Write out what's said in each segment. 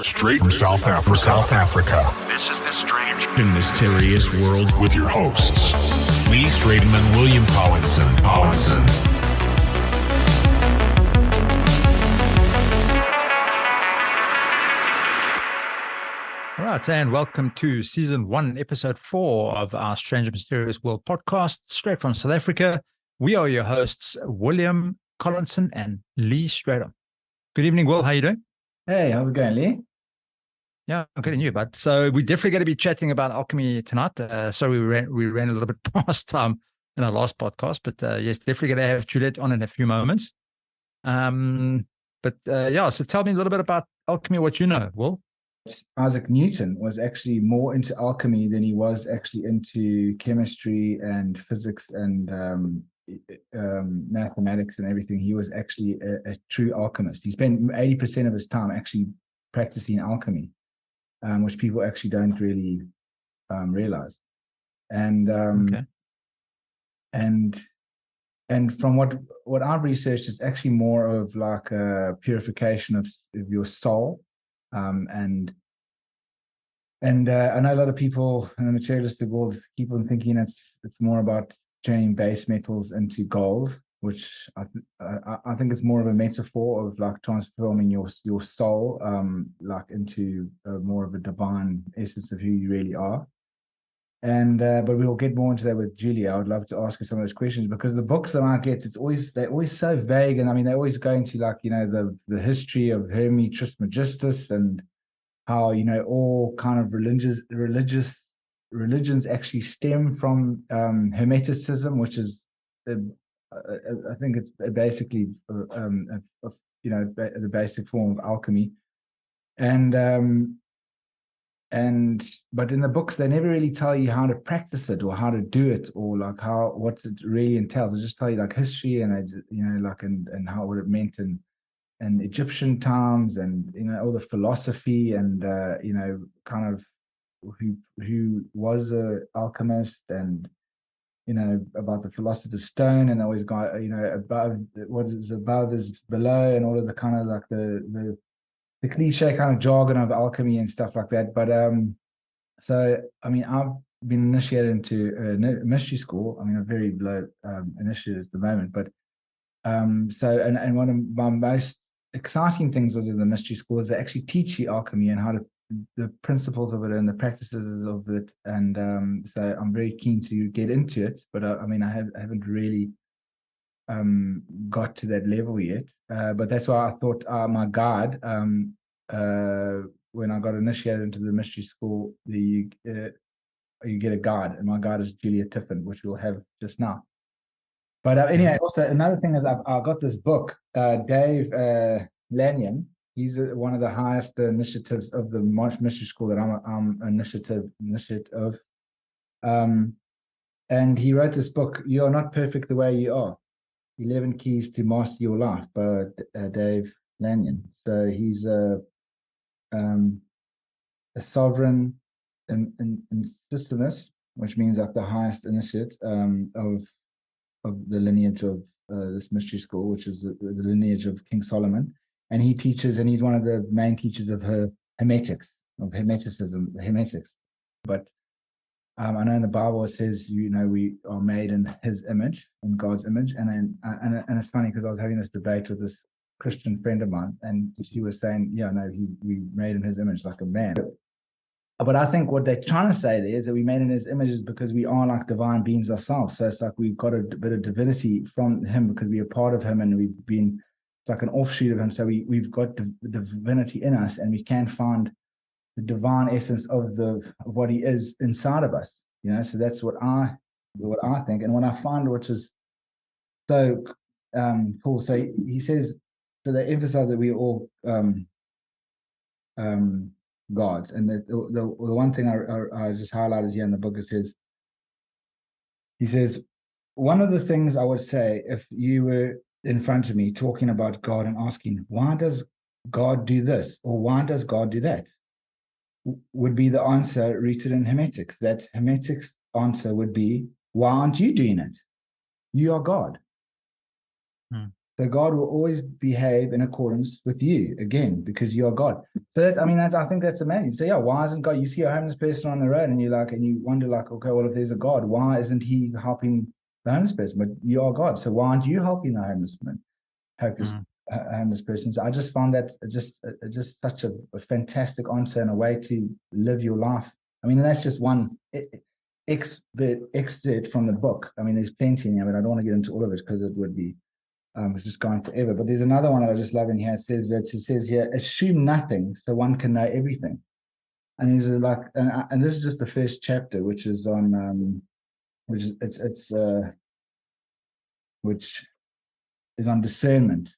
Straight from South Africa. This is the strange In mysterious world with your hosts, Lee Stratum and William Collinson. All right, and welcome to Season 1, Episode 4 of our Strange and Mysterious World podcast, straight from South Africa. We are your hosts, William Collinson and Lee Stratum. Good evening, Will. How are you doing? Hey, how's it going, Lee? Yeah, I'm good, and you, bud. So we're definitely going to be chatting about alchemy tonight. Sorry, we ran a little bit past time in our last podcast, but yes, definitely going to have Juliet on in a few moments. So tell me a little bit about alchemy, what you know, Will. Isaac Newton was actually more into alchemy than he was actually into chemistry and physics and mathematics and everything. He was actually a true alchemist. He spent 80% of his time actually practicing alchemy, which people actually don't really realize. And from what I've researched, is actually more of like a purification of your soul. And I know a lot of people in the materialistic world keep on thinking it's more about turning base metals into gold, which I think it's more of a metaphor of like transforming your soul like into more of a divine essence of who you really are. And but we'll get more into that with Julia. I would love to ask her some of those questions, because the books that I get, they're always so vague, and I mean, they always go into like, you know, the history of Hermes Trismegistus and how, you know, all kind of religions actually stem from Hermeticism, which is I think it's basically the basic form of alchemy. But in the books, they never really tell you how to practice it or how to do it, or like what it really entails. They just tell you like history and and how what it meant in Egyptian times, and you know, all the philosophy and kind of who was a alchemist, and you know, about the philosopher's stone, and always got, you know, above, what is above is below, and all of the kind of like the cliche kind of jargon of alchemy and stuff like that. But so I mean, I've been initiated into a mystery school. I mean, a very low initiative at the moment, but so one of my most exciting things was in the mystery school is they actually teach you alchemy and how to, the principles of it and the practices of it. And so I'm very keen to get into it, but I mean, I haven't really got to that level yet, but that's why I thought my guide, when I got initiated into the mystery school, you get a guide, and my guide is Julia Tiffin, which we'll have just now. But anyway, also another thing is I've got this book, Dave Lanyon. He's one of the highest initiatives of the mystery school that I'm initiative of, and he wrote this book, "You Are Not Perfect the Way You Are: 11 Keys to Master Your Life" by Dave Lanyon. So he's a sovereign insistimist, which means like the highest initiate of the lineage of this mystery school, which is the lineage of King Solomon. And he teaches, and he's one of the main teachers of Hermetics. But I know in the Bible it says, you know, we are made in His image, in God's image, and it's funny because I was having this debate with this Christian friend of mine, and she was saying, yeah, no, we made in His image like a man. But I think what they're trying to say there is that we made in His image is because we are like divine beings ourselves. So it's like we've got a bit of divinity from Him because we are part of Him, and it's like an offshoot of Him. So we've got the divinity in us, and we can find the divine essence of what He is inside of us, you know. So that's what I think, and what I find, which is so cool. So he says, so they emphasize that we are all gods, and the one thing I just highlighted here in the book, he says, one of the things I would say if you were in front of me talking about God and asking, why does God do this, or why does God do that, would be the answer rooted in Hermetics. That Hermetics answer would be, why aren't you doing it? You are God. So God will always behave in accordance with you again because you are God. So I think that's amazing. So yeah, why isn't God? You see a homeless person on the road and you wonder like, okay, well, if there's a God, why isn't He helping the homeless person? But you are God, so why aren't you helping the hopeless homeless person? So I just found that just such a fantastic answer and a way to live your life. I mean, that's just one excerpt from the book. I mean, there's plenty in here, but I don't want to get into all of it because it would be it's just going forever. But there's another one that I just love in here. It says here, assume nothing so one can know everything. And he's like, and this is just the first chapter, which is on, which is on discernment,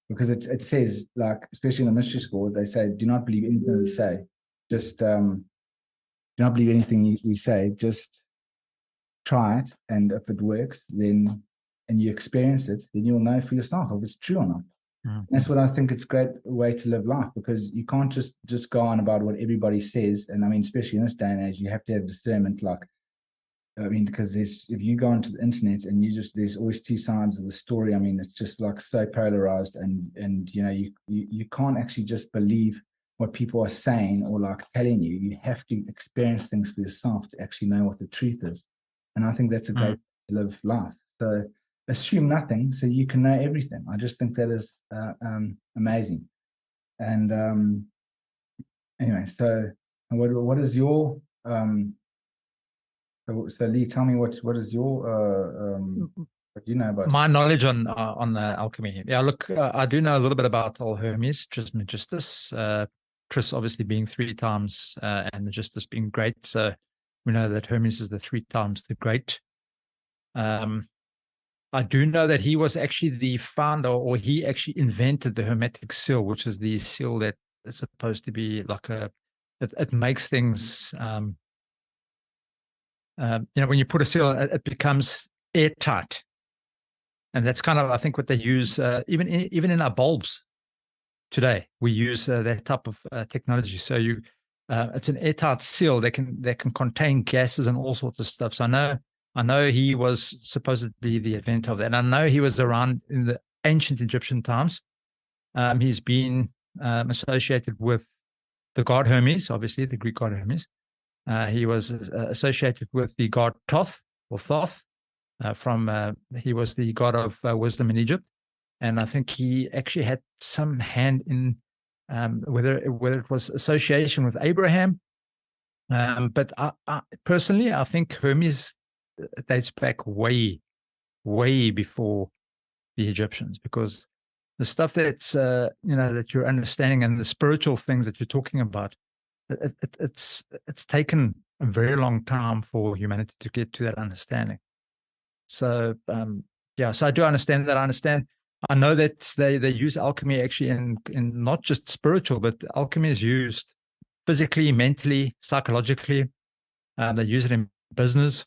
because it says like, especially in the mystery school, they say, do not believe anything we say, just do not believe anything we say, just try it, and if it works, then and you experience it, then you'll know for yourself if it's true or not. That's what I think it's a great way to live life, because you can't just go on about what everybody says. And I mean, especially in this day and age, you have to have discernment. Like, I mean, because if you go onto the internet and there's always two sides of the story. I mean, it's just like so polarized, and you can't actually just believe what people are saying or like telling you. You have to experience things for yourself to actually know what the truth is. And I think that's a great way to live life. So assume nothing so you can know everything. I just think that is amazing. And anyway, so what is your so Lee, tell me what is your what do you know about my knowledge on alchemy? Yeah, look, I do know a little bit about Hermes Trismegistus. Tris obviously being 3 times, and Megistus being great. So we know that Hermes is the 3 times the great. I do know that he was actually the founder, or he actually invented the Hermetic seal, which is the seal that is supposed to be like it makes things, when you put a seal, it becomes airtight. And that's kind of, I think, what they use, even in our bulbs today. We use that type of technology. So it's an airtight seal that can contain gases and all sorts of stuff. So I know he was supposedly the inventor of that. And I know he was around in the ancient Egyptian times. He's been associated with the god Hermes, obviously the Greek god Hermes. He was associated with the god Thoth or Thoth. He was the god of wisdom in Egypt, and I think he actually had some hand in whether it was association with Abraham. But I personally, I think Hermes dates back way before the Egyptians, because the stuff that's that you're understanding and the spiritual things that you're talking about, it's taken a very long time for humanity to get to that understanding. So so I do understand that. I know that they use alchemy actually in not just spiritual, but alchemy is used physically, mentally, psychologically. They use it in business.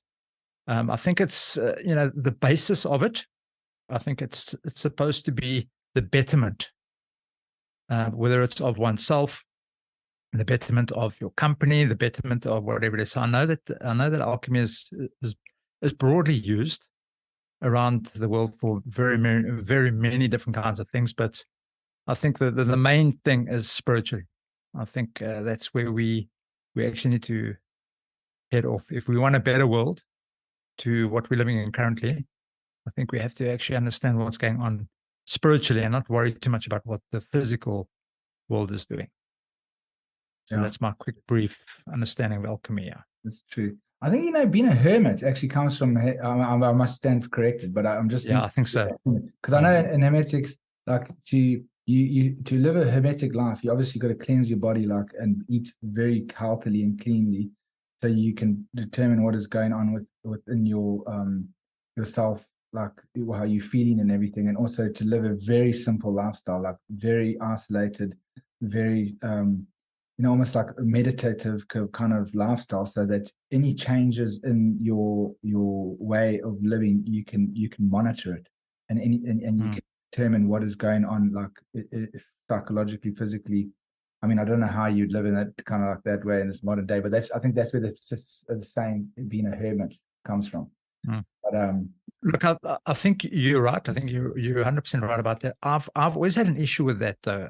I think it's the basis of it. I think it's supposed to be the betterment, whether it's of oneself, the betterment of your company, the betterment of whatever it is. So I know that alchemy is broadly used around the world for very many different kinds of things, but I think the main thing is spiritually. I think that's where we actually need to head off if we want a better world to what we're living in currently. I think we have to actually understand what's going on spiritually and not worry too much about what the physical world is doing. So that's my quick, brief understanding of alchemy. Yeah, that's true. I think, being a hermit actually comes from, I must stand corrected, but I'm just, I think so. Because I know in hermetics, like to live a hermetic life, you obviously got to cleanse your body, like, and eat very healthily and cleanly, so you can determine what is going on within your yourself, like how you're feeling and everything, and also to live a very simple lifestyle, like very isolated, very almost like a meditative kind of lifestyle, so that any changes in your way of living, you can monitor it, and you can determine what is going on, like psychologically, physically. I mean, I don't know how you'd live in that kind of like that way in this modern day, but I think that's where the saying being a hermit comes from. Mm. But Look, I think you're right. I think you're 100% right about that. I've always had an issue with that though.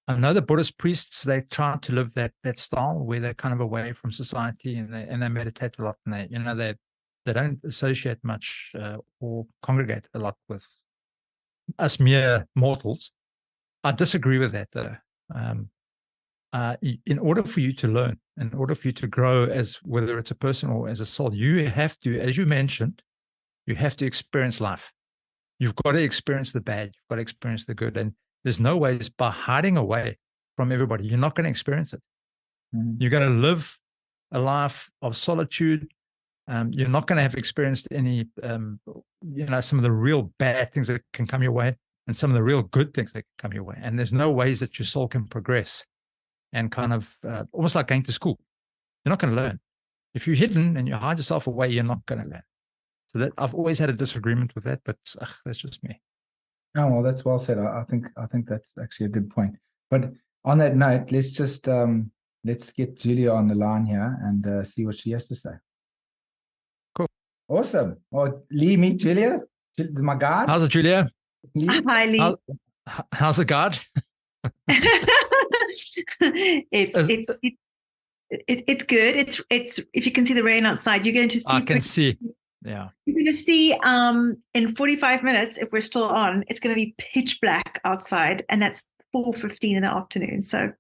I know the Buddhist priests, they try to live that style where they're kind of away from society, and they meditate a lot, and they don't associate much or congregate a lot with us mere mortals. I disagree with that though. In order for you to learn, in order for you to grow as whether it's a person or as a soul, you have to, as you mentioned, you have to experience life. You've got to experience the bad. You've got to experience the good. And there's no ways by hiding away from everybody, you're not going to experience it. You're going to live a life of solitude. You're not going to have experienced any, some of the real bad things that can come your way and some of the real good things that can come your way. And there's no ways that your soul can progress and kind of almost like going to school. You're not going to learn. If you're hidden and you hide yourself away, you're not going to learn. So that I've always had a disagreement with that, but that's just me. Oh, well, that's well said. I think that's actually a good point. But on that note, let's just let's get Julia on the line here and see what she has to say. Cool. Awesome. Well, Lee, meet Julia, my guard. How's it, Julia? Lee? Hi, Lee. How's the guard? It's good. It's if you can see the rain outside, you're going to see. I can see. Yeah. You're going to see in 45 minutes, if we're still on, it's going to be pitch black outside, and that's 4:15 in the afternoon. So.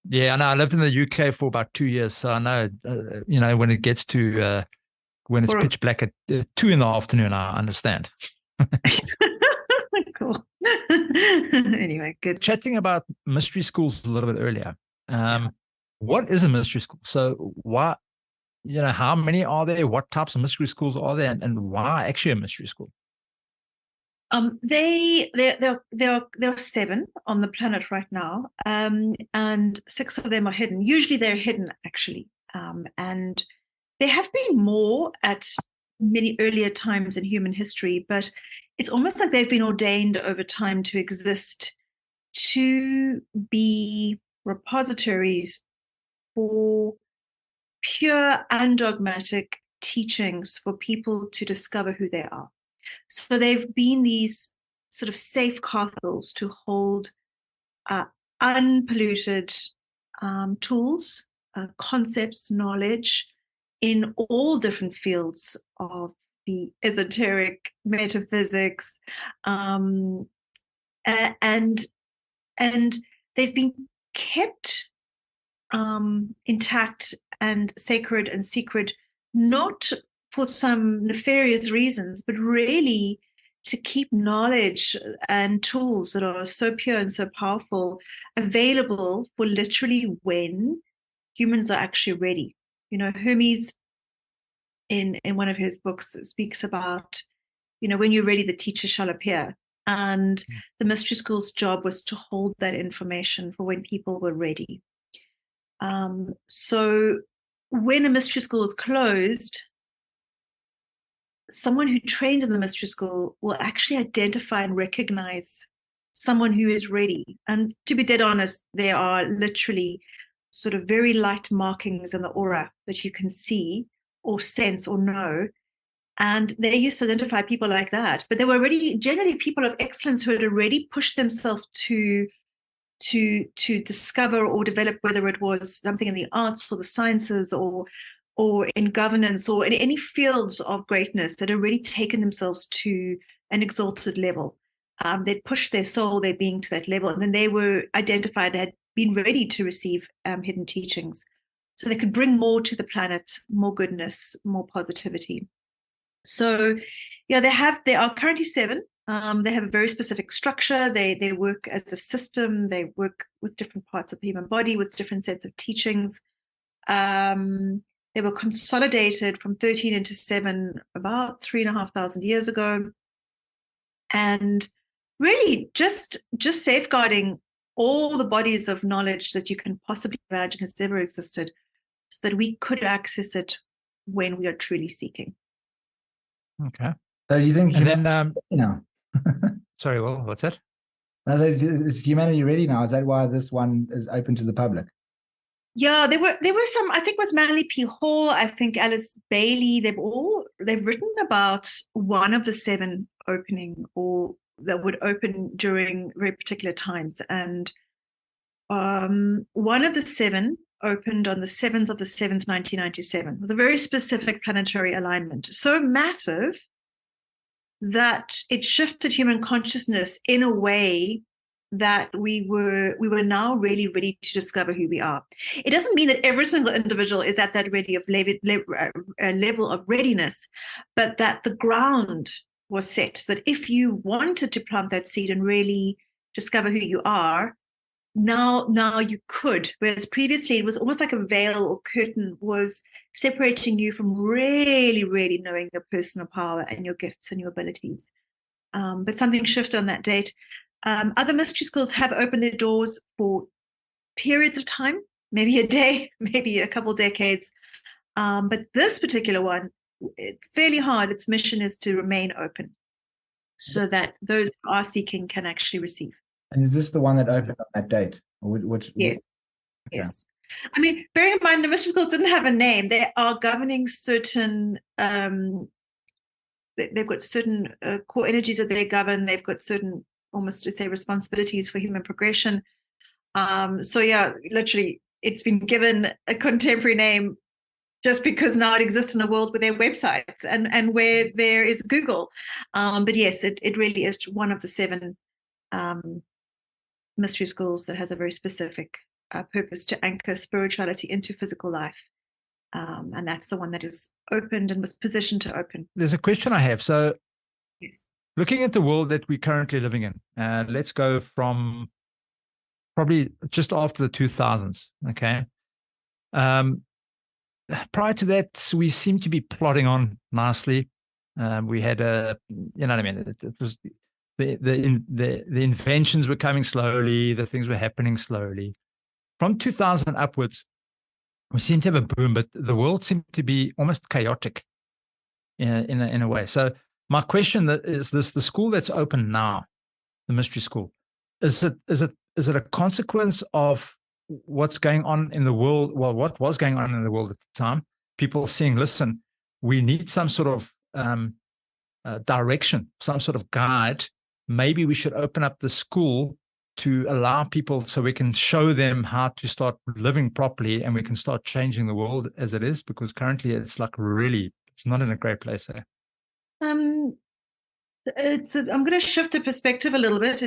Yeah, I know. I lived in the UK for about 2 years, so I know. When it gets to when it's pitch black at 2 in the afternoon, I understand. Cool. Anyway, good. Chatting about mystery schools a little bit earlier. What is a mystery school? So why, how many are there? What types of mystery schools are there, and why actually a mystery school? There are 7 on the planet right now, and 6 of them are hidden. Usually they're hidden, actually, and there have been more at many earlier times in human history, but it's almost like they've been ordained over time to exist, to be repositories for pure undogmatic teachings for people to discover who they are. So they've been these sort of safe castles to hold unpolluted tools, concepts, knowledge in all different fields of the esoteric, metaphysics, and they've been kept intact and sacred and secret, not for some nefarious reasons, but really to keep knowledge and tools that are so pure and so powerful available for literally when humans are actually ready. Hermes in one of his books speaks about, when you're ready, the teacher shall appear. And the mystery school's job was to hold that information for when people were ready. So when a mystery school is closed, someone who trains in the mystery school will actually identify and recognize someone who is ready. And to be dead honest, there are literally sort of very light markings in the aura that you can see or sense or know. And they used to identify people like that. But they were already generally people of excellence who had already pushed themselves to discover or develop, whether it was something in the arts or the sciences or in governance or in any fields of greatness, that had already taken themselves to an exalted level. They'd pushed their soul, their being to that level, and then they were identified, had been ready to receive hidden teachings. So they could bring more to the planet, more goodness, more positivity. So, yeah, there are currently 7. They have a very specific structure. They work as a system. They work with different parts of the human body, with different sets of teachings. They were consolidated from 13 into 7 about 3,500 years ago. And really just safeguarding all the bodies of knowledge that you can possibly imagine has ever existed, so that we could access it when we are truly seeking. Okay. So do you think now? Sorry, well, what's that? Is humanity ready now? Is that why this one is open to the public? Yeah, there were some, I think it was Manly P. Hall, I think Alice Bailey, they've written about one of the 7 opening, or that would open during very particular times. And one of the 7 opened on the 7th of the 7th, 1997. It was a very specific planetary alignment, so massive that it shifted human consciousness in a way that we were now really ready to discover who we are. It doesn't mean that every single individual is at that level of readiness, but that the ground was set, so that if you wanted to plant that seed and really discover who you are, now you could. Whereas previously it was almost like a veil or curtain was separating you from really, really knowing your personal power and your gifts and your abilities. But something shifted on that date. Other mystery schools have opened their doors for periods of time, maybe a day, maybe a couple decades. But this particular one, it's fairly hard. Its mission is to remain open so that those who are seeking can actually receive. And is this the one that opened on that date? Or Yes. Okay. Yes. I mean, bearing in mind the mystery schools didn't have a name. They are governing certain, they've got certain core energies that they govern. They've got certain, almost to say, responsibilities for human progression. So yeah, literally it's been given a contemporary name just because now it exists in a world with their websites and where there is Google. But yes, it really is one of the 7 mystery schools that has a very specific purpose to anchor spirituality into physical life. And that's the one that is opened and was positioned to open. There's a question I have. So Yes. looking at the world that we're currently living in, let's go from probably just after the 2000s, okay? Prior to that, we seem to be plodding on nicely. We had you know what I mean? It was the inventions were coming slowly, the things were happening slowly. From 2000 upwards, we seem to have a boom, but the world seemed to be almost chaotic in a way. So my question is this: the school that's open now, the mystery school, is it a consequence of what's going on in the world? Well, what was going on in the world at the time? People saying, listen, we need some sort of direction, some sort of guide. Maybe we should open up the school to allow people, so we can show them how to start living properly, and we can start changing the world as it is, because currently it's like really, it's not in a great place there. I'm going to shift the perspective a little bit.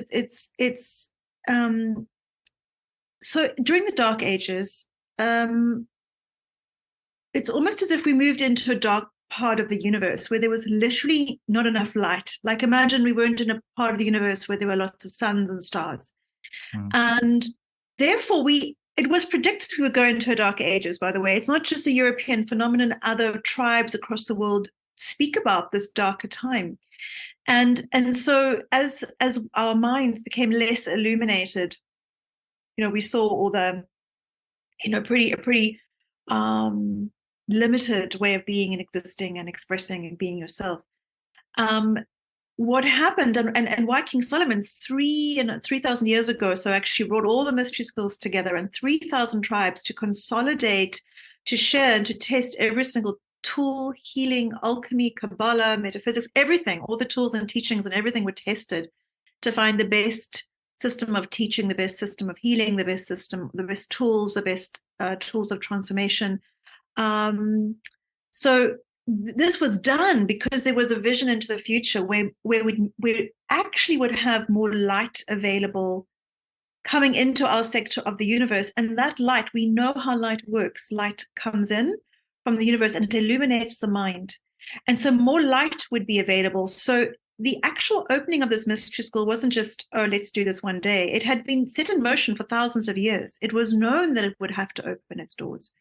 So during the Dark Ages, it's almost as if we moved into a dark part of the universe where there was literally not enough light. Like, imagine we weren't in a part of the universe where there were lots of suns and stars. And therefore it was predicted we would go into a Dark Ages, by the way. It's not just a European phenomenon. Other tribes across the world speak about this darker time. And so as our minds became less illuminated, we saw all the, pretty limited way of being and existing and expressing and being yourself. What happened, and why King Solomon 3,000 years ago, so actually brought all the mystery schools together and 3,000 tribes to consolidate, to share, and to test every single tool, healing, alchemy, Kabbalah, metaphysics, everything, all the tools and teachings and everything were tested to find the best system of teaching, the best system of healing, the best tools, the best tools of transformation. So this was done because there was a vision into the future where we actually would have more light available coming into our sector of the universe. And that light, we know how light works. Light comes in from the universe and it illuminates the mind. And so more light would be available. So the actual opening of this mystery school wasn't just, oh, let's do this one day. It had been set in motion for thousands of years. It was known that it would have to open its doors.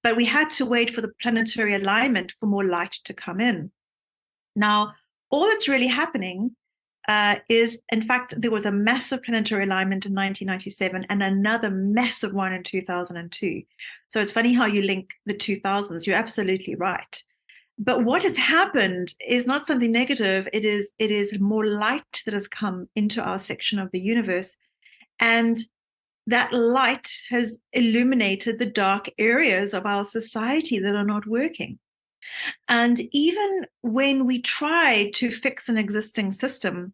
But we had to wait for the planetary alignment for more light to come in. Now, all that's really happening is, in fact, there was a massive planetary alignment in 1997 and another massive one in 2002. So it's funny how you link the 2000s. You're absolutely right. But what has happened is not something negative. It is more light that has come into our section of the universe. And that light has illuminated the dark areas of our society that are not working. And even when we try to fix an existing system,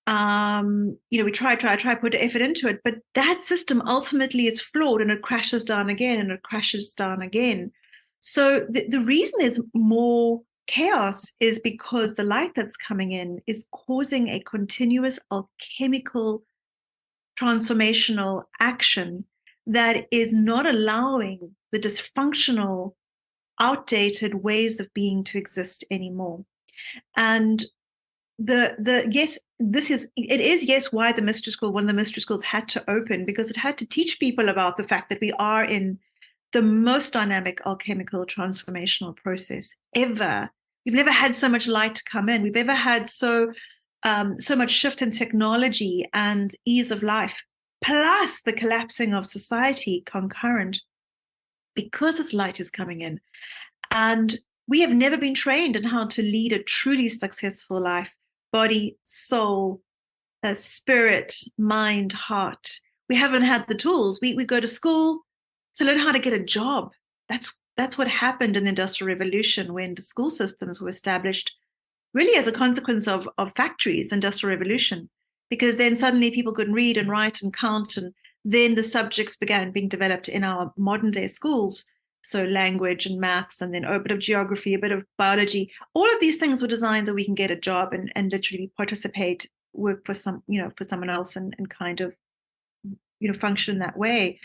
we try, put effort into it, but that system ultimately is flawed and it crashes down again and it crashes down again. So the reason is more chaos is because the light that's coming in is causing a continuous alchemical transformational action that is not allowing the dysfunctional, outdated ways of being to exist anymore. And why the mystery school, one of the mystery schools had to open, because it had to teach people about the fact that we are in the most dynamic alchemical transformational process ever. We've never had so much light come in. We've ever had so much shift in technology and ease of life, plus the collapsing of society concurrent, because this light is coming in. And we have never been trained in how to lead a truly successful life, body, soul, spirit, mind, heart. We haven't had the tools. We go to school to learn how to get a job. That's what happened in the Industrial Revolution, when the school systems were established really as a consequence of factories, Industrial Revolution, because then suddenly people could read and write and count, and then the subjects began being developed in our modern day schools. So language and maths, and then a bit of geography, a bit of biology. All of these things were designed so we can get a job and literally participate, work for someone else, and kind of, function that way.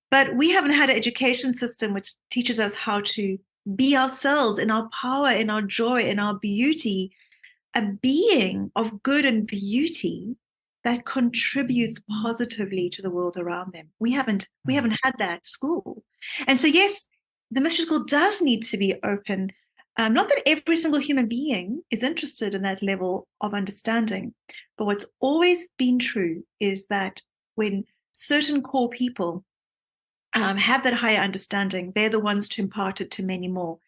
But we haven't had an education system which teaches us how to be ourselves in our power, in our joy, in our beauty, a being of good and beauty that contributes positively to the world around them. We haven't had that at school. And so, yes, the mystery school does need to be open. Not that every single human being is interested in that level of understanding, but what's always been true is that when certain core people have that higher understanding, they're the ones to impart it to many more.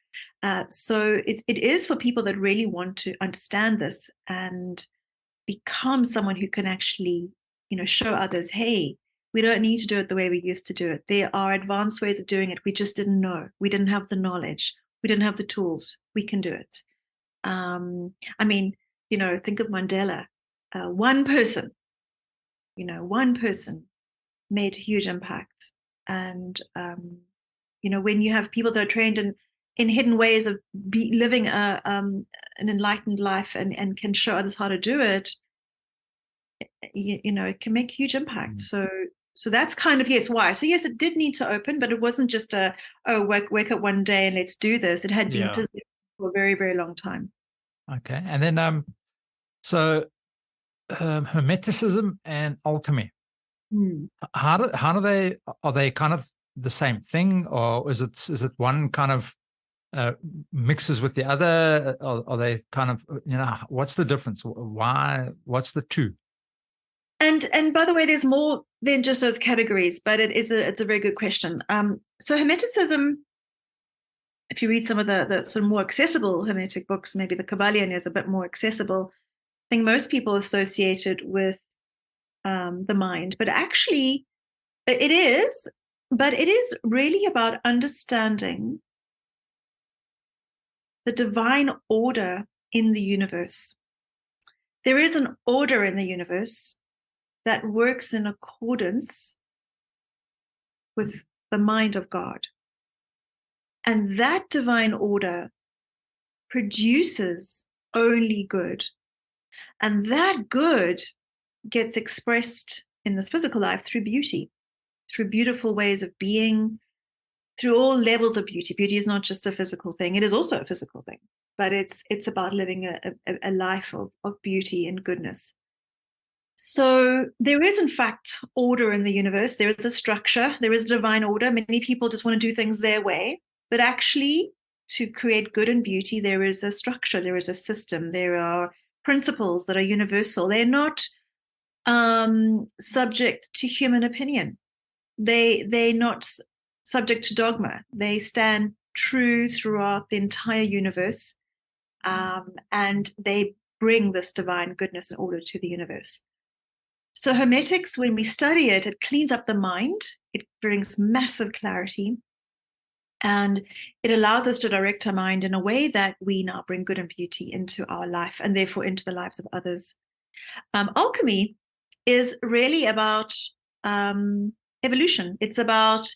So it is for people that really want to understand this and become someone who can actually, show others, hey, we don't need to do it the way we used to do it. There are advanced ways of doing it. We just didn't know. We didn't have the knowledge. We didn't have the tools. We can do it. Think of Mandela. One person made a huge impact. And, when you have people that are trained in hidden ways of living an enlightened life and can show others how to do it, it can make huge impact. Mm. So that's kind of, yes, why. So yes, it did need to open, but it wasn't just wake up one day and let's do this. It had been positioned for a very, very long time. Okay. And then, Hermeticism and alchemy. How do they, are they kind of the same thing, or is it one kind of mixes with the other? Are they kind of, what's the difference? Why? What's the two? And by the way, there's more than just those categories, but it's a very good question. So Hermeticism, if you read some of the sort of more accessible Hermetic books, maybe the Kybalion is a bit more accessible. I think most people associate it with the mind, but actually it is really about understanding the divine order in the universe. There is an order in the universe that works in accordance with the mind of God. And that divine order produces only good. And that good gets expressed in this physical life through beauty, through beautiful ways of being, through all levels of beauty. Beauty is not just a physical thing. It is also a physical thing, but it's about living a life of beauty and goodness. So there is, in fact, order in the universe. There is a structure. There is divine order. Many people just want to do things their way. But actually, to create good and beauty, there is a structure. There is a system. There are principles that are universal. They're not subject to human opinion. They're not subject to dogma. They stand true throughout the entire universe. And they bring this divine goodness and order to the universe. So Hermetics, when we study it, it cleans up the mind. It brings massive clarity. And it allows us to direct our mind in a way that we now bring good and beauty into our life and therefore into the lives of others. Alchemy is really about evolution. It's about,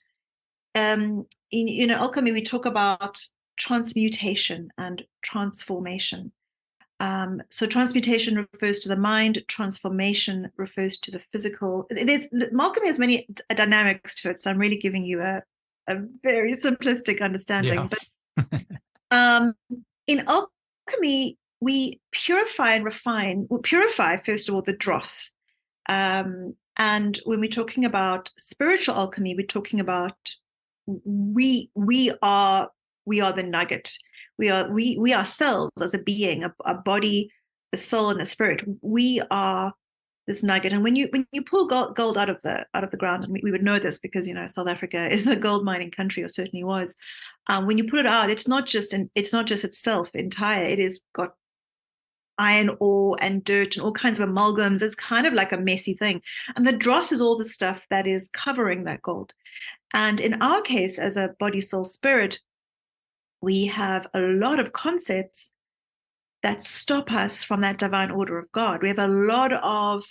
in alchemy, we talk about transmutation and transformation. So transmutation refers to the mind, transformation refers to the physical. Alchemy has many dynamics to it, so I'm really giving you a very simplistic understanding. Yeah. But in alchemy, we purify and refine. We purify, first of all, the dross. And when we're talking about spiritual alchemy, we're talking about we are the nugget. We ourselves as a being, a body, a soul, and a spirit. We are this nugget. And when you pull gold out of the ground, and we would know this because South Africa is a gold mining country, or certainly was. When you pull it out, it's not just itself entire. It is got iron ore and dirt and all kinds of amalgams. It's kind of like a messy thing. And the dross is all the stuff that is covering that gold. And in our case, as a body, soul, spirit, we have a lot of concepts that stop us from that divine order of God. We have a lot of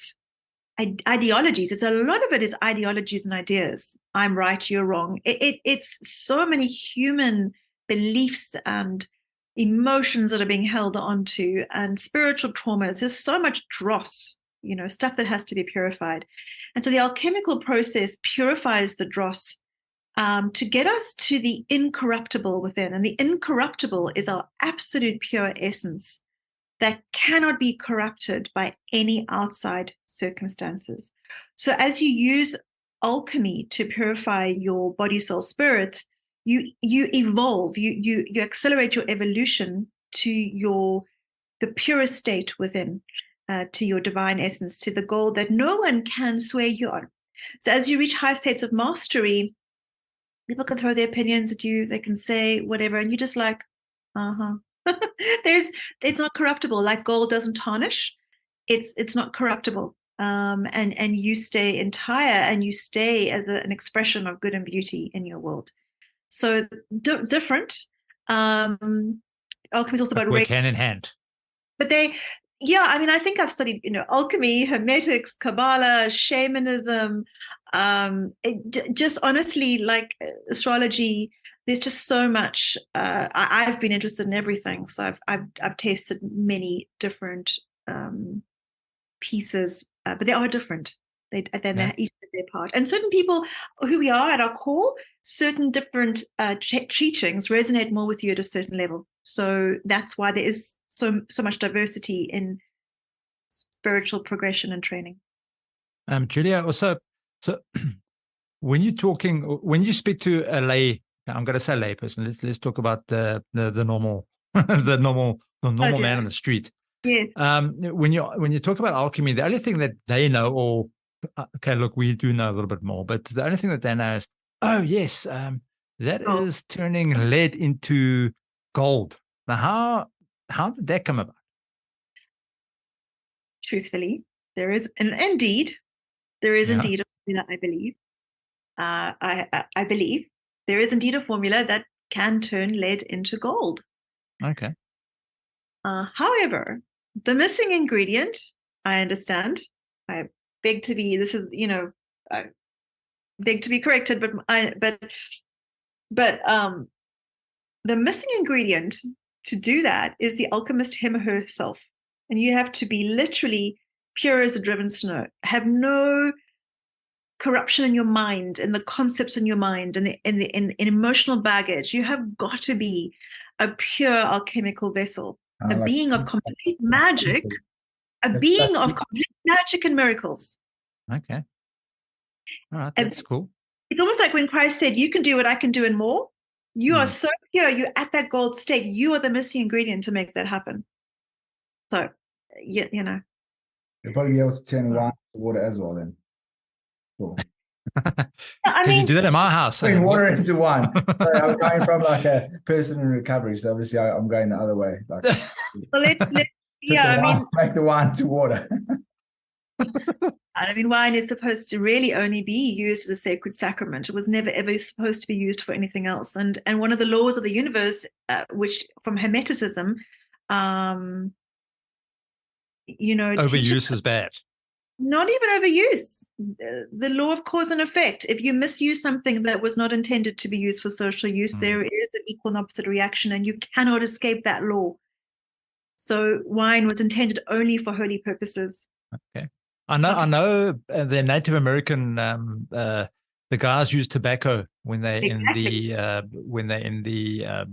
ideologies. A lot of it is ideologies and ideas. I'm right, you're wrong. It's so many human beliefs and emotions that are being held onto, and spiritual traumas. There's so much dross, stuff that has to be purified. And so the alchemical process purifies the dross to get us to the incorruptible within. And the incorruptible is our absolute pure essence that cannot be corrupted by any outside circumstances. So as you use alchemy to purify your body, soul, spirit, you evolve, you accelerate your evolution to the purest state within, to your divine essence, to the goal that no one can sway you on. So as you reach high states of mastery, people can throw their opinions at you, they can say whatever, and you're just like, it's not corruptible. Like gold doesn't tarnish. It's not corruptible. And you stay entire, and you stay as an expression of good and beauty in your world. So different. Alchemy is also about work hand in hand. But I think I've studied, alchemy, hermetics, Kabbalah, shamanism, just honestly, like astrology. There's just so much. I've been interested in everything, so I've tasted many different pieces, but they are different. They each have their part. And certain people who we are at our core, certain different teachings resonate more with you at a certain level. So that's why there is so much diversity in spiritual progression and training. Julia, also, so when you speak to a lay, I'm going to say lay person. Let's talk about the normal the normal man on the street. Yes. When you talk about alchemy, the only thing that they know, or okay, look, we do know a little bit more, but the only thing that they know is, oh yes, that is turning lead into gold. Now, how did that come about? Truthfully, there is, and indeed, there is indeed a formula. I believe, I believe there is indeed a formula that can turn lead into gold. Okay. However, the missing ingredient, I understand. I beg to be. This is, I beg to be corrected, but the missing ingredient to do that is the alchemist him or herself. And you have to be literally pure as the driven snow, have no corruption in your mind, and the concepts in your mind, and in emotional baggage. You have got to be a pure alchemical vessel, a being of complete magic, of complete magic and miracles. Okay. All right, that's cool. It's almost like when Christ said, you can do what I can do and more. You are so pure, you're at that gold state. You are the missing ingredient to make that happen. So, you'll probably be able to turn wine to water as well then. Cool. Can you do that in my house? Turn water into wine. So I'm going from like a person in recovery, so obviously I'm going the other way. Like, well, let's make the wine to water. I mean, wine is supposed to really only be used as a sacred sacrament. It was never ever supposed to be used for anything else. And one of the laws of the universe, which from Hermeticism, Overuse teaches is bad. not even overuse. The law of cause and effect. If you misuse something that was not intended to be used for social use, there is an equal and opposite reaction, and you cannot escape that law. So wine was intended only for holy purposes. Okay. I know the Native American the guys use tobacco when they're Exactly. in the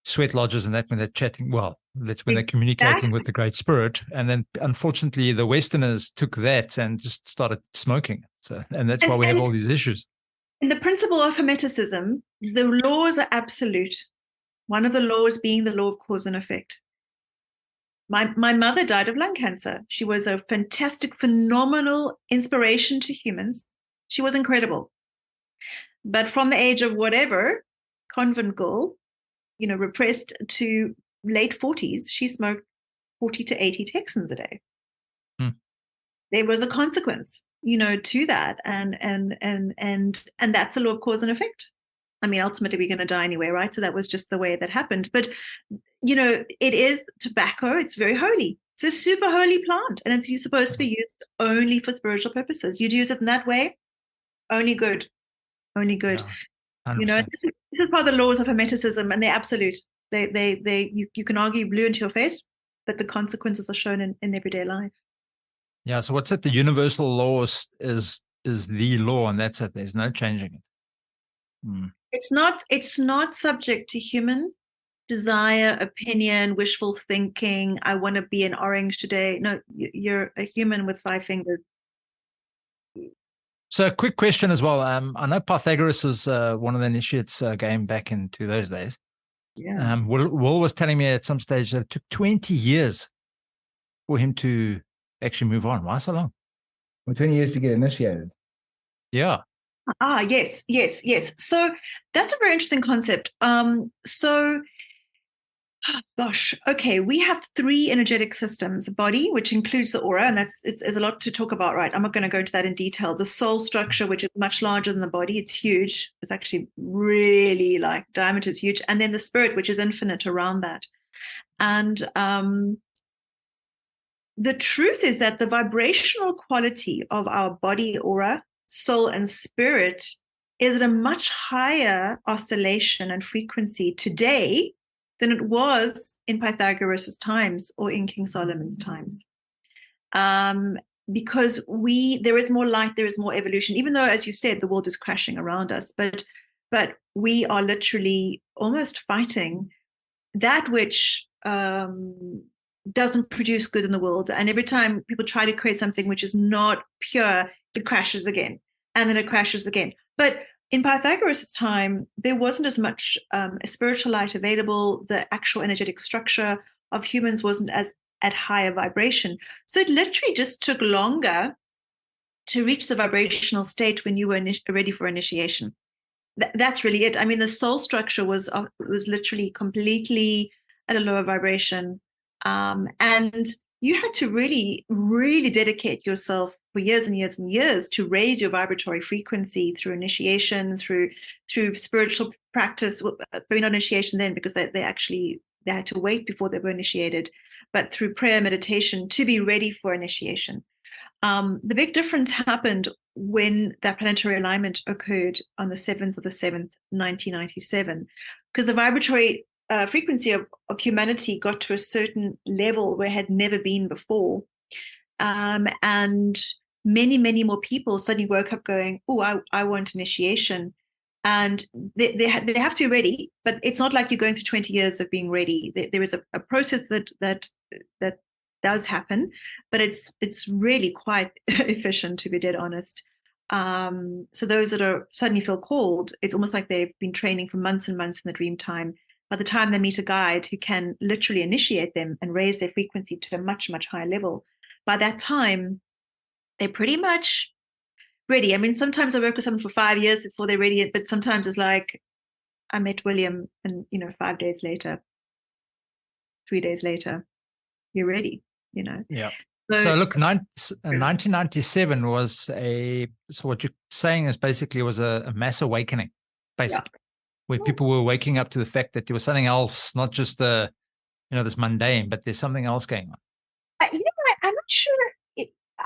sweat lodges and that when they're chatting. Well, that's when they're Exactly. communicating with the Great Spirit. And then unfortunately the Westerners took that and just started smoking. So, and that's why we have all these issues. In the principle of Hermeticism, the laws are absolute. One of the laws being the law of cause and effect. My mother died of lung cancer. She was a fantastic, phenomenal inspiration to humans. She was incredible. But from the age of whatever, convent girl, repressed to late 40s, she smoked 40 to 80 Texans a day. There was a consequence, to that. And that's the law of cause and effect. I mean, ultimately we're going to die anyway, right? So that was just the way that happened. But, it is tobacco. It's very holy. It's a super holy plant. And it's supposed to be used only for spiritual purposes. You'd use it in that way, only good. Only good. Yeah, this is part of the laws of Hermeticism, and they're absolute. You can argue blue into your face, but the consequences are shown in everyday life. Yeah. So what's it? The universal law is the law, and that's it. There's no changing it. It's not subject to human desire, opinion, wishful thinking. I want to be an orange today. No, you're a human with 5 fingers. So a quick question as well. I know Pythagoras is one of the initiates going back into those days. Yeah. Will was telling me at some stage that it took 20 years for him to actually move on. Why so long? Well, 20 years to get initiated. Yeah. Yes. So that's a very interesting concept. Gosh, okay, we have 3 energetic systems: body, which includes the aura, and there's a lot to talk about, right? I'm not going to go into that in detail. The soul structure, which is much larger than the body, it's huge. It's actually really diameter is huge. And then the spirit, which is infinite around that. And the truth is that the vibrational quality of our body, aura, soul, and spirit is at a much higher oscillation and frequency today than it was in Pythagoras' times or in King Solomon's times. Because there is more light, there is more evolution, even though, as you said, the world is crashing around us, but we are literally almost fighting that which doesn't produce good in the world. And every time people try to create something which is not pure, it crashes again, and then it crashes again. But in Pythagoras' time, there wasn't as much spiritual light available. The actual energetic structure of humans wasn't as at higher vibration. So it literally just took longer to reach the vibrational state when you were ready for initiation. That's really it. I mean, the soul structure was literally completely at a lower vibration. And you had to really, really dedicate yourself for years and years and years to raise your vibratory frequency through initiation, through spiritual practice. Maybe not initiation then, because they had to wait before they were initiated, but through prayer, meditation to be ready for initiation. The big difference happened when that planetary alignment occurred on the 7th of the 7th, 1997, because the vibratory frequency of humanity got to a certain level where it had never been before. And many, many more people suddenly woke up going, oh, I want initiation. And they have to be ready, but it's not like you're going through 20 years of being ready. There is a process that does happen, but it's really quite efficient, to be dead honest. So those that are suddenly feel called, it's almost like they've been training for months and months in the dream time. By the time they meet a guide who can literally initiate them and raise their frequency to a much, much higher level, by that time, they're pretty much ready. I mean, sometimes I work with someone for 5 years before they're ready, but sometimes it's like I met William and, 5 days later, 3 days later, you're ready, Yeah. So look, 1997 was so what you're saying is basically was a mass awakening, basically, where people were waking up to the fact that there was something else, not just this mundane, but there's something else going on. I'm not sure.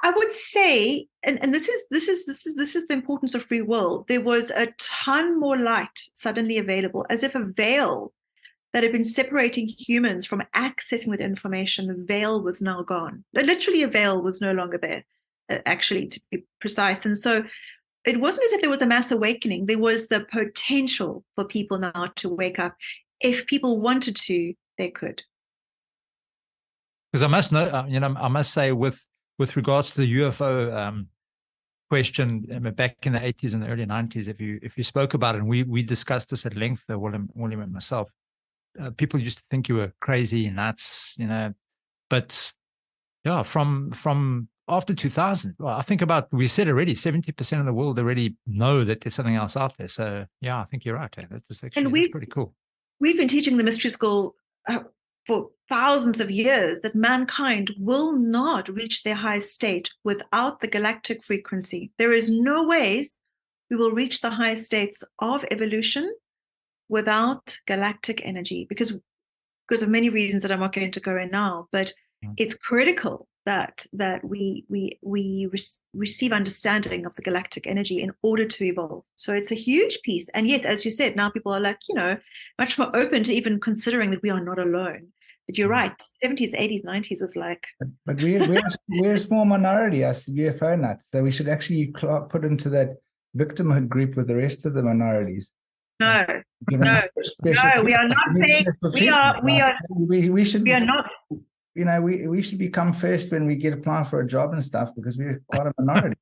I would say, and this is the importance of free will. There was a ton more light suddenly available, as if a veil that had been separating humans from accessing that information, the veil was now gone. Literally, a veil was no longer there, actually, to be precise. And so it wasn't as if there was a mass awakening. There was the potential for people now to wake up. If people wanted to, they could. Because I must know, I must say, with regards to the UFO question back in the 80s and the early 90s, if you spoke about it, and we discussed this at length, William and myself, people used to think you were crazy, nuts, but yeah, from after 2000, well, I think we said already 70% of the world already know that there's something else out there. So yeah, I think you're right. That was actually that's pretty cool. We've been teaching the mystery school for thousands of years that mankind will not reach their highest state without the galactic frequency. There is no ways we will reach the highest states of evolution without galactic energy, because of many reasons that I'm not going to go in now. But it's critical that we receive understanding of the galactic energy in order to evolve. So it's a huge piece. And yes, as you said, now people are like, much more open to even considering that we are not alone. But you're right, 70s, 80s, 90s was like. But we're a small minority, us UFO nuts. So we should actually put into that victimhood group with the rest of the minorities. No, we are not saying we should become first when we apply for a job and stuff, because we're quite a minority.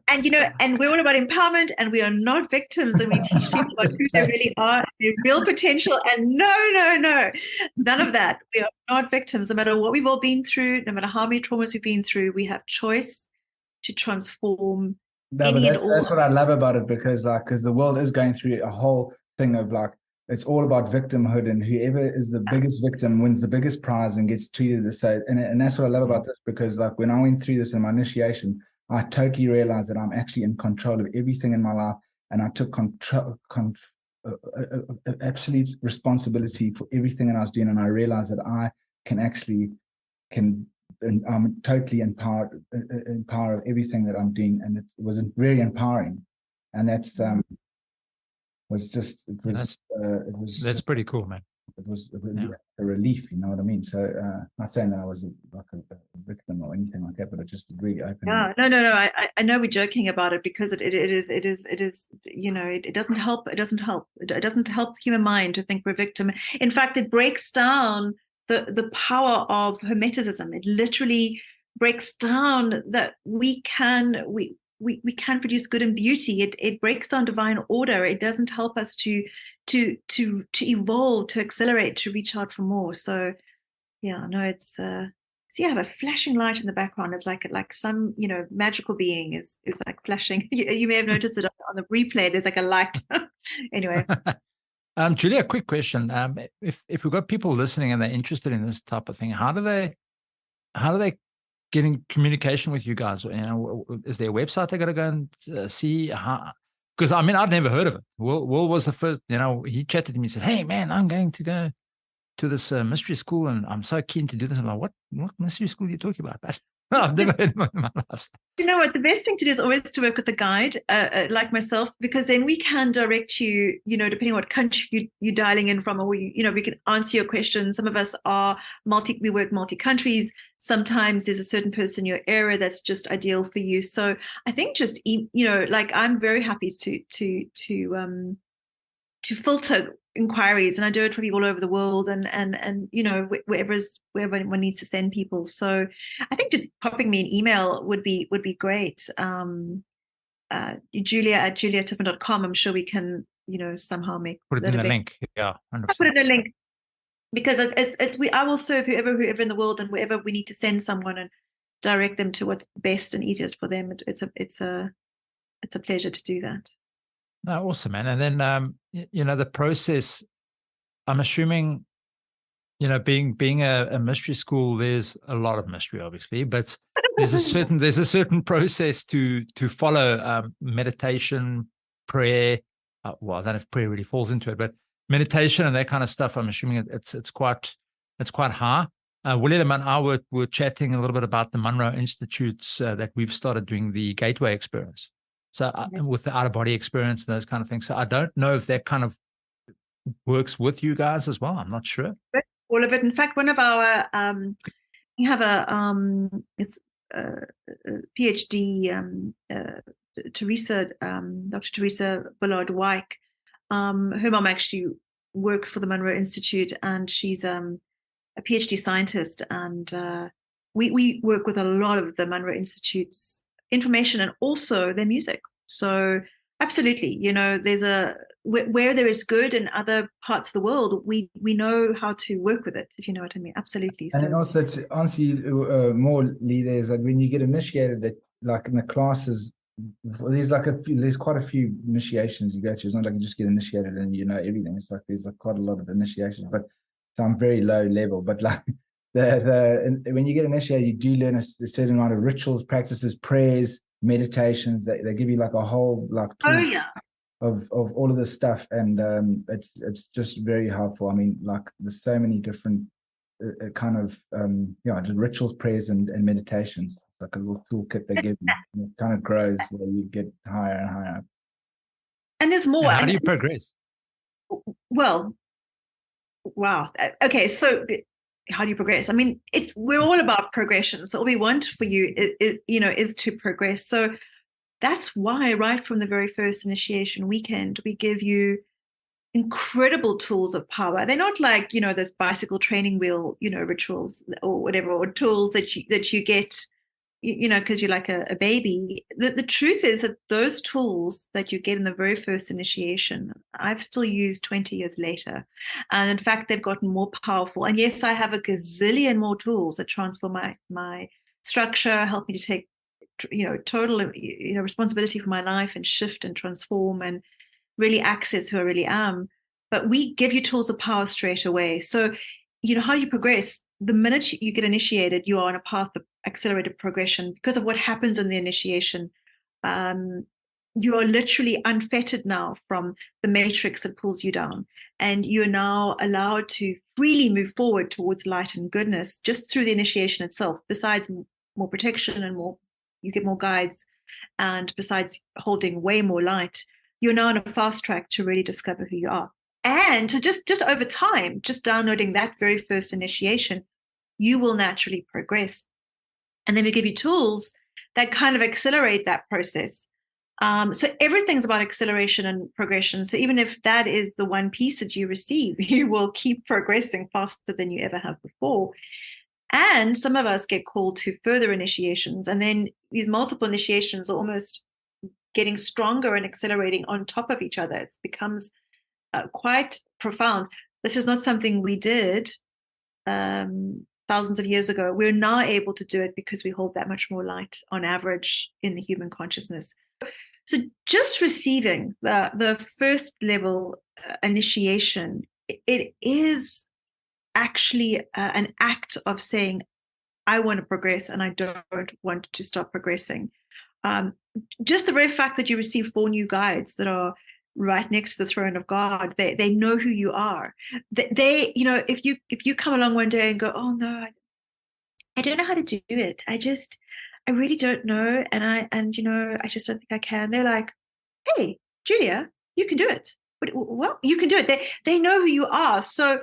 And we're all about empowerment, and we are not victims, and we teach people about who they really are, their real potential. And no, none of that. We are not victims. No matter what we've all been through, no matter how many traumas we've been through, we have choice to transform. No, but that's what I love about it, because the world is going through a whole thing of it's all about victimhood, and whoever is the biggest victim wins the biggest prize and gets treated the same. And that's what I love about this, because when I went through this in my initiation, I totally realized that I'm actually in control of everything in my life, and I took absolute responsibility for everything that I was doing, and I realized that I and I'm totally empowered of everything that I'm doing, and it was very empowering. And that's that's pretty cool, man. It was a relief, you know what I mean? So not saying that I was a victim or anything like that, but it just really opened. Yeah, no. I know we're joking about it, because it is it doesn't help. It doesn't help the human mind to think we're a victim. In fact, it breaks down the power of hermeticism. It literally breaks down that we can produce good and beauty. It breaks down divine order. It doesn't help us to evolve, to accelerate, to reach out for more. So yeah, no, it's see, I have a flashing light in the background. It's like some magical being is like flashing. You may have noticed it on the replay. There's like a light. Anyway. Julia, a quick question. If we've got people listening and they're interested in this type of thing, how do they get in communication with you guys? Is there a website they got to go and see? Because I'd never heard of it. Will was the first. He chatted to me and said, "Hey, man, I'm going to go to this mystery school, and I'm so keen to do this." I'm like, "What mystery school are you talking about?" I've never heard of it in my life. You know what? The best thing to do is always to work with a guide like myself, because then we can direct you, depending on what country you're dialing in from, or we can answer your questions. Some of us are we work multi-countries. Sometimes there's a certain person in your area that's just ideal for you. So I think just, I'm very happy to filter inquiries, and I do it for people all over the world, and wherever one needs to send people. So I think just popping me an email would be great. Julia@juliatiffin.com. I'm sure we can somehow put it in the link. Yeah, 100%. I'll put it in a link, because I will serve whoever in the world, and wherever we need to send someone and direct them to what's best and easiest for them. It's a pleasure to do that. No, awesome, man. And then, the process, I'm assuming, being a mystery school, there's a lot of mystery, obviously, but there's a certain process to follow. Meditation, prayer. Well, I don't know if prayer really falls into it, but meditation and that kind of stuff. I'm assuming it's quite high. William and I were chatting a little bit about the Monroe Institutes that we've started doing the Gateway experience. So with the out of body experience and those kind of things. So I don't know if that kind of works with you guys as well. I'm not sure. All of it. In fact, one of our we have it's a PhD, Teresa, Dr. Teresa Bullard Wyke. Her mom actually works for the Monroe Institute, and she's a PhD scientist. And we work with a lot of the Monroe Institute's information and also their music. So absolutely, there's where there is good in other parts of the world, we know how to work with it, if you know what I mean. Absolutely. And then also to answer you more, Lee, there's like when you get initiated, that like in the classes, there's quite a few initiations you go through. It's not like you just get initiated and you know everything. It's like there's like quite a lot of initiations, but so I'm very low level. But like when you get initiated, you do learn a certain amount of rituals, practices, prayers, meditations. They give you like a whole like of all of this stuff, and it's just very helpful. I mean, like there's so many different kind of just rituals, prayers, and meditations. It's like a little toolkit they give you. And it kind of grows where you get higher and higher up. And there's more. And how do you progress? Well, wow. Okay, so how do you progress? I mean, we're all about progression. So all we want for you is to progress. So that's why right from the very first initiation weekend, we give you incredible tools of power. They're not like, those bicycle training wheel, rituals or whatever, or tools that you get, because you're like a baby. The truth is that those tools that you get in the very first initiation, I've still used 20 years later. And in fact, they've gotten more powerful. And yes, I have a gazillion more tools that transform my structure, help me to take total responsibility for my life and shift and transform and really access who I really am. But we give you tools of power straight away. So how do you progress? The minute you get initiated, you are on a path of accelerated progression because of what happens in the initiation. You are literally unfettered now from the matrix that pulls you down, and you're now allowed to freely move forward towards light and goodness just through the initiation itself. Besides more protection and you get more guides, and besides holding way more light, you're now on a fast track to really discover who you are. And to just over time, just downloading that very first initiation, you will naturally progress. And then we give you tools that kind of accelerate that process. So everything's about acceleration and progression. So even if that is the one piece that you receive, you will keep progressing faster than you ever have before. And some of us get called to further initiations. And then these multiple initiations are almost getting stronger and accelerating on top of each other. It becomes quite profound. This is not something we did thousands of years ago. We're now able to do it because we hold that much more light on average in the human consciousness. So just receiving the first level initiation, it is actually an act of saying, I want to progress and I don't want to stop progressing. Just the very fact that you receive 4 new guides that are right next to the throne of God, they know who you are. They if you come along one day and go, oh no, I don't know how to do it. I really don't know. And I just don't think I can. They're like, hey, Julia, you can do it. Well, you can do it. They know who you are. So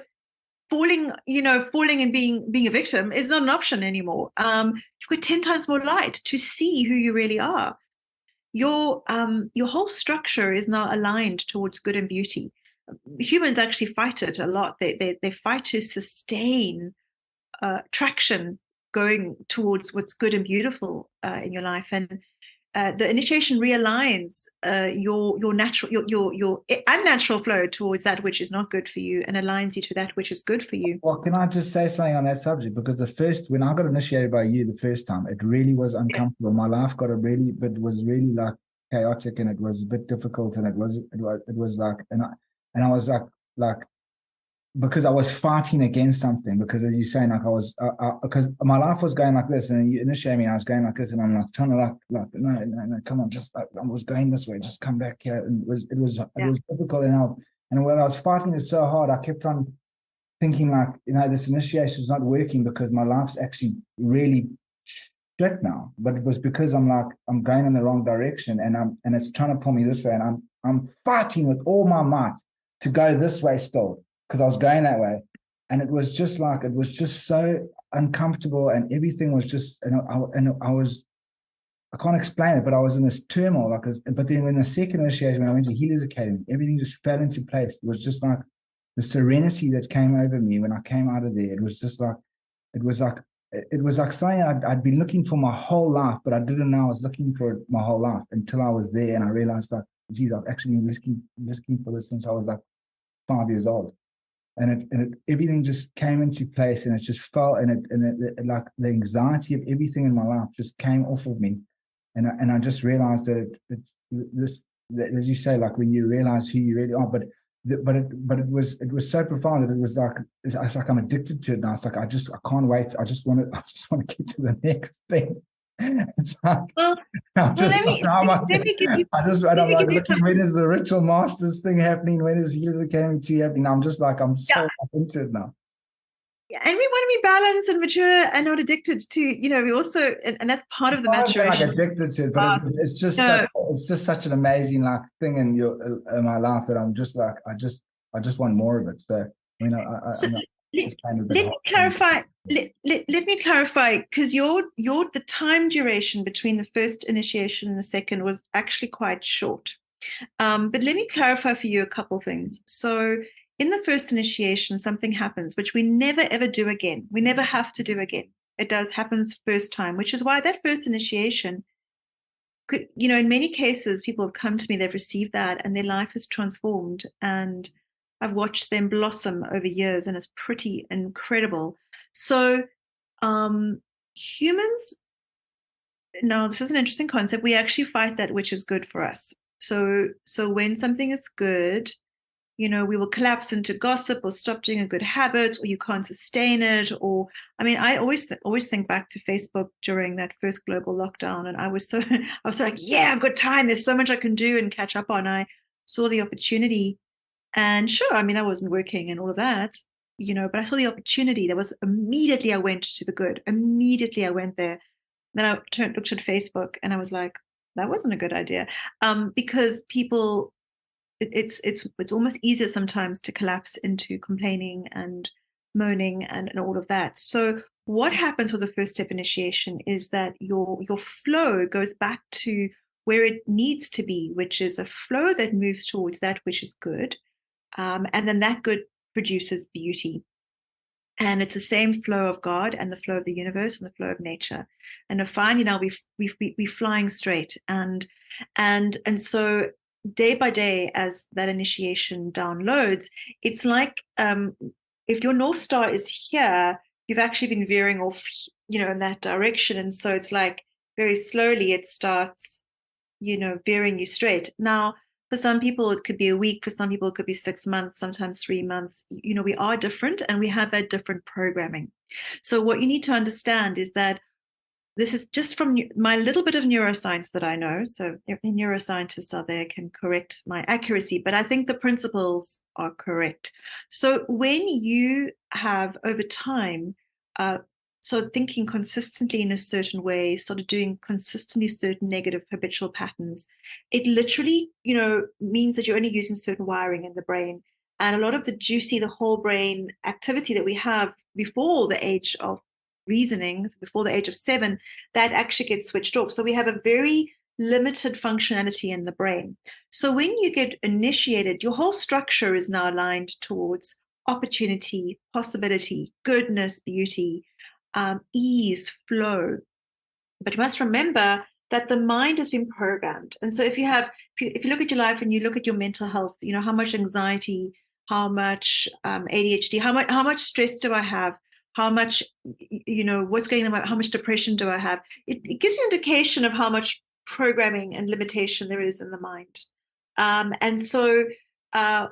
falling and being a victim is not an option anymore. You've got 10 times more light to see who you really are. Your whole structure is now aligned towards good and beauty. Humans actually fight it a lot. They fight to sustain traction going towards what's good and beautiful in your life. And the initiation realigns your natural, your unnatural flow towards that which is not good for you, and aligns you to that which is good for you. Well, can I just say something on that subject? Because when I got initiated by you the first time, it really was uncomfortable. My life was really like chaotic, and it was a bit difficult, and it was like, and I was like because I was fighting against something, because as you're saying, like I was, because my life was going like this, and you initiate me, I was going like this, and I'm like trying to like no, come on, just like, I was going this way, just come back here, and it was difficult, and when I was fighting it so hard, I kept on thinking like, this initiation is not working because my life's actually really shit now, but it was because I'm going in the wrong direction, and it's trying to pull me this way, and I'm fighting with all my might to go this way still, because I was going that way. And it was just so uncomfortable, and everything was just, I can't explain it, but I was in this turmoil. But then when the second initiation, when I went to Healers Academy, everything just fell into place. It was just like the serenity that came over me when I came out of there. It was like something I'd been looking for my whole life, but I didn't know I was looking for it my whole life until I was there, and I realized that, geez, I've actually been looking for this since I was like 5 years old. And everything just came into place, and it just fell, and it like the anxiety of everything in my life just came off of me, and I just realized that that, as you say, like when you realize who you really are, but it was so profound that it was like I'm addicted to it now. It's like I can't wait. I just want to get to the next thing. It's like, I'm looking, when is the Ritual Masters thing happening? When is Healers Academy 2 happening? I'm just like, I'm so into it now. Yeah, and we want to be balanced and mature and not addicted to, we also, and that's part of the maturation. Like addicted to it, but it's just such an amazing like thing in my life that I'm just like, I just want more of it. So let me clarify. Let me clarify, because the time duration between the first initiation and the second was actually quite short. But let me clarify for you a couple things. So in the first initiation, something happens which we never ever do again. We never have to do again. It happens first time, which is why that first initiation could, in many cases, people have come to me, they've received that, and their life is transformed. And I've watched them blossom over years, and it's pretty incredible. So humans, now this is an interesting concept. We actually fight that which is good for us. So when something is good, we will collapse into gossip or stop doing a good habit, or you can't sustain it. Or, I always think back to Facebook during that first global lockdown. And I was like, yeah, I've got time. There's so much I can do and catch up on. I saw the opportunity, and sure, I wasn't working and all of that, but I saw the opportunity. There was immediately I went to the good. Immediately I went there. Then I looked at Facebook, and I was like, that wasn't a good idea. Because people, it's almost easier sometimes to collapse into complaining and moaning and all of that. So what happens with the first step initiation is that your flow goes back to where it needs to be, which is a flow that moves towards that which is good. And then that good produces beauty. And it's the same flow of God and the flow of the universe and the flow of nature. And finally now we're flying straight. And so day by day, as that initiation downloads, it's like if your North Star is here, you've actually been veering off, in that direction. And so it's like very slowly it starts, veering you straight. Now, for some people, it could be a week. For some people, it could be 6 months, sometimes 3 months. We are different, and we have that different programming. So what you need to understand is that this is just from my little bit of neuroscience that I know. So if the neuroscientists out there can correct my accuracy, but I think the principles are correct. So when you have over time, so thinking consistently in a certain way, sort of doing consistently certain negative habitual patterns, it literally, means that you're only using certain wiring in the brain. And a lot of the juicy, the whole brain activity that we have before the age of reasoning, before the age of 7, that actually gets switched off. So we have a very limited functionality in the brain. So when you get initiated, your whole structure is now aligned towards opportunity, possibility, goodness, beauty, ease, flow. But you must remember that the mind has been programmed. And so if you look at your life and you look at your mental health, how much anxiety, how much ADHD, how much stress do I have? How much, what's going on? How much depression do I have? It gives you an indication of how much programming and limitation there is in the mind. And so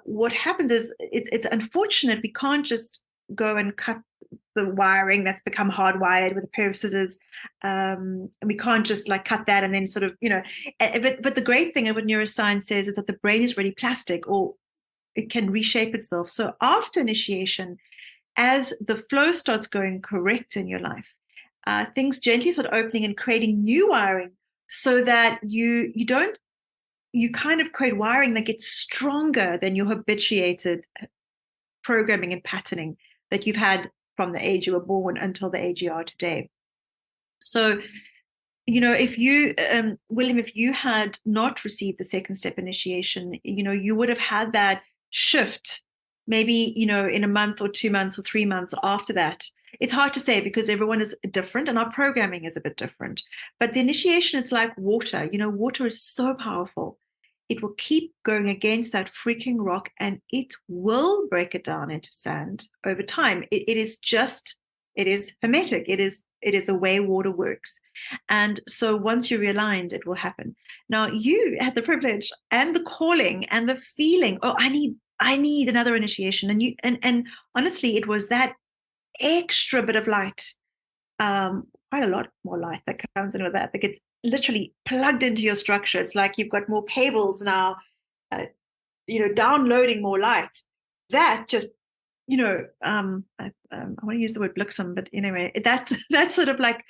what happens is it's unfortunate we can't just go and cut the wiring that's become hardwired with a pair of scissors. And we can't just like cut that and then sort of, but the great thing of what neuroscience says is that the brain is really plastic, or it can reshape itself. So after initiation, as the flow starts going correct in your life, things gently start opening and creating new wiring, so that you kind of create wiring that gets stronger than your habituated programming and patterning that you've had from the age you were born until the age you are today. So, if you, William, if you had not received the second step initiation, you would have had that shift maybe, in a month or 2 months or 3 months after that. It's hard to say because everyone is different and our programming is a bit different. But the initiation, it's like water. Water is so powerful. It will keep going against that freaking rock and it will break it down into sand over time. It is hermetic. It is the way water works. And so once you're realigned, it will happen. Now you had the privilege and the calling and the feeling, oh, I need another initiation. And honestly, it was that extra bit of light, quite a lot more light that comes in with that gets literally plugged into your structure. It's like you've got more cables now, downloading more light. That just, I want to use the word bliksem, but anyway, that's sort of like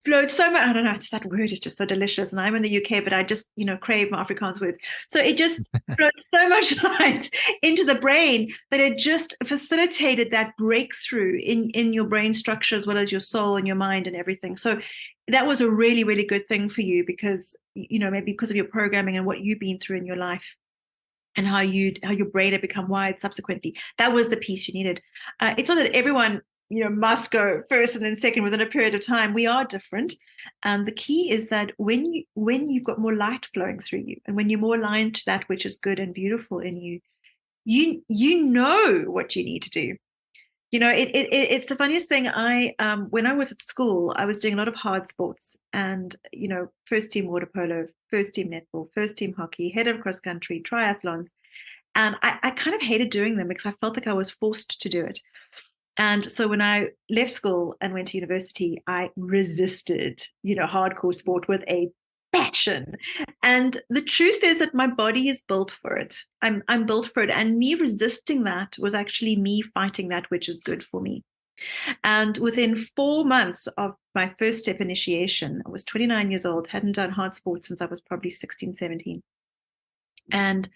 flowed so much. I don't know, it's that word is just so delicious. And I'm in the UK, but I just, crave my Afrikaans words. So it just flowed so much light into the brain that it just facilitated that breakthrough in your brain structure, as well as your soul and your mind and everything. So that was a really, really good thing for you because, maybe because of your programming and what you've been through in your life and how your brain had become wired subsequently. That was the piece you needed. It's not that everyone must go first and then second within a period of time. We are different. And the key is that when you've got more light flowing through you, and when you're more aligned to that which is good and beautiful in you, you know what you need to do. It's the funniest thing. When I was at school, I was doing a lot of hard sports and, first team water polo, first team netball, first team hockey, head of cross country, triathlons. And I kind of hated doing them because I felt like I was forced to do it. And so when I left school and went to university, I resisted, hardcore sport with a passion. And the truth is that my body is built for it. I'm built for it. And me resisting that was actually me fighting that which is good for me. And within 4 months of my first step initiation, I was 29 years old, hadn't done hard sports since I was probably 16, 17. And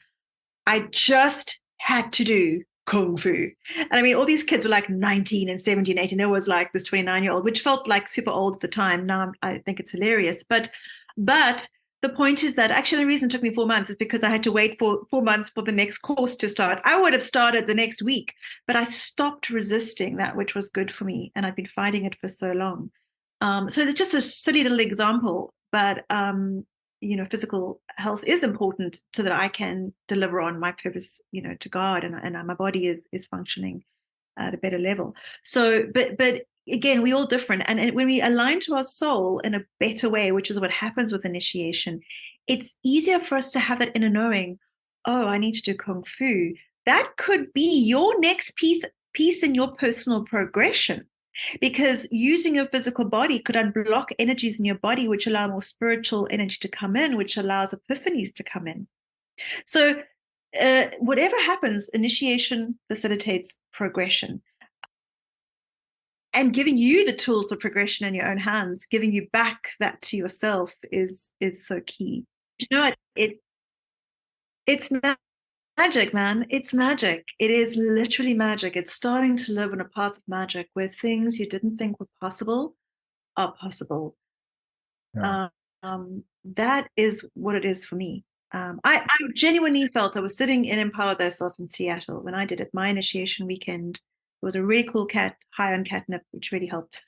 I just had to do Kung Fu. And I mean, all these kids were like 19 and 17, 18. There was like this 29-year-old, which felt like super old at the time. Now I think it's hilarious. But the point is that actually the reason it took me 4 months is because I had to wait for 4 months for the next course to start. I would have started the next week, but I stopped resisting that which was good for me. And I've been fighting it for so long. So it's just a silly little example, but physical health is important so that I can deliver on my purpose, to God, and my body is functioning at a better level. So, but again, we're all different. And when we align to our soul in a better way, which is what happens with initiation, it's easier for us to have that inner knowing, oh, I need to do Kung Fu. That could be your next piece in your personal progression. Because using your physical body could unblock energies in your body, which allow more spiritual energy to come in, which allows epiphanies to come in. So whatever happens, initiation facilitates progression. And giving you the tools of progression in your own hands, giving you back that to yourself is so key. It's magic, man. It's magic. It is literally magic. It's starting to live on a path of magic where things you didn't think were possible are possible. Yeah. That is what it is for me. I genuinely felt I was sitting in Empower Thyself in Seattle when I did it. My initiation weekend. There was a really cool cat high on catnip, which really helped.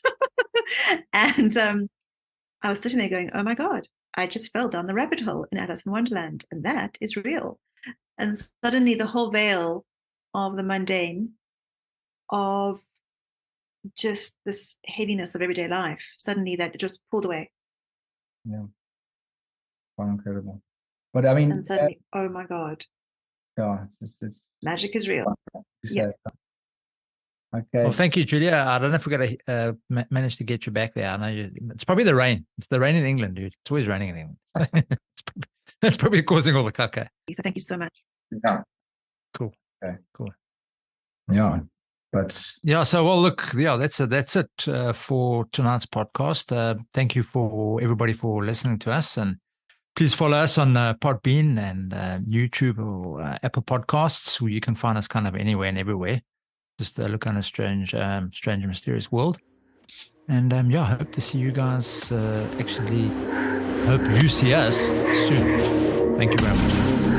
And I was sitting there going, oh my God, I just fell down the rabbit hole in Alice in Wonderland. And that is real. And suddenly the whole veil of the mundane, of just this heaviness of everyday life, suddenly that just pulled away. Yeah. Quite incredible. But I mean, and suddenly, oh my God. Yeah, it's Magic is real. Yeah. Okay. Well, thank you, Julia. I don't know if we're going to manage to get you back there. I know it's probably the rain. It's the rain in England, dude. It's always raining in England. That's probably causing all the caca. So thank you so much. Yeah. Cool. Okay. Cool. Yeah. But yeah, so well, look, yeah, that's it for tonight's podcast. Thank you for everybody for listening to us, and please follow us on Podbean and YouTube or Apple Podcasts, where you can find us kind of anywhere and everywhere. Just look on a strange and mysterious world. And yeah, I hope to see you guys. Actually, hope you see us soon. Thank you very much.